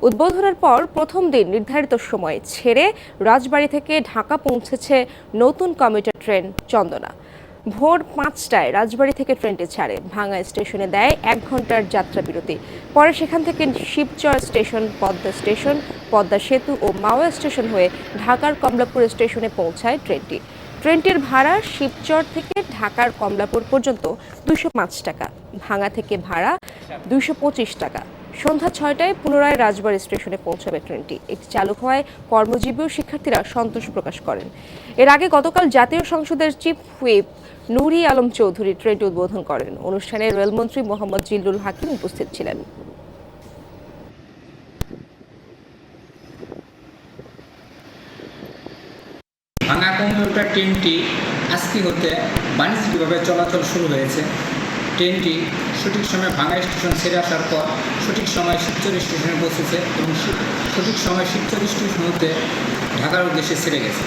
উদ্বোধনের পর প্রথম দিন নির্ধারিত সময়ে ছেড়ে রাজবাড়ী থেকে ঢাকা পৌঁছেছে নতুন কমিউটার ট্রেন চন্দনা। ভোর ৫টায় রাজবাড়ী থেকে ট্রেনটি ছাড়ে, ভাঙ্গা স্টেশনে দেয় ১ ঘন্টার যাত্রা বিরতি। পরে সেখান থেকে শিবচর স্টেশন, পদ্মা সেতু ও মাওয়া স্টেশন হয়ে ঢাকার কমলাপুর স্টেশনে পৌঁছায় ট্রেনটি। ট্রেনটির ভাড়া শিবচর থেকে ঢাকার কমলাপুর পর্যন্ত ২০৫ টাকা, ভাঙ্গা থেকে ভাড়া ২২৫ টাকা। সন্ধ্যা ৬টায় পুনরায় রাজবাড়ী স্টেশনে পৌঁছাবে ট্রেনটি। এটি চালু হওয়ায় কর্মজীবী ও শিক্ষার্থীরা সন্তোষ প্রকাশ করেন। এর আগে গতকাল জাতীয় সংসদের চিফ হুইপ নুরি আলম চৌধুরী ট্রেনটি উদ্বোধন করেন। অনুষ্ঠানে রেলমন্ত্রী মোহাম্মদ জিল্লুল হাকিম উপস্থিত ছিলেন। ভাঙ্গা কমিউটার ট্রেনটি আজকে হতে বাণিজ্যিকভাবে চলাচল শুরু হয়েছে। ট্রেনটি সঠিক সময়ে ভাঙ্গা স্টেশন ছেড়ে আসার পর সঠিক সময় শিবচর স্টেশনে পৌঁছেছে এবং সঠিক সময় শিবচর স্টেশন হতে ঢাকার উদ্দেশ্যে ছেড়ে গেছে।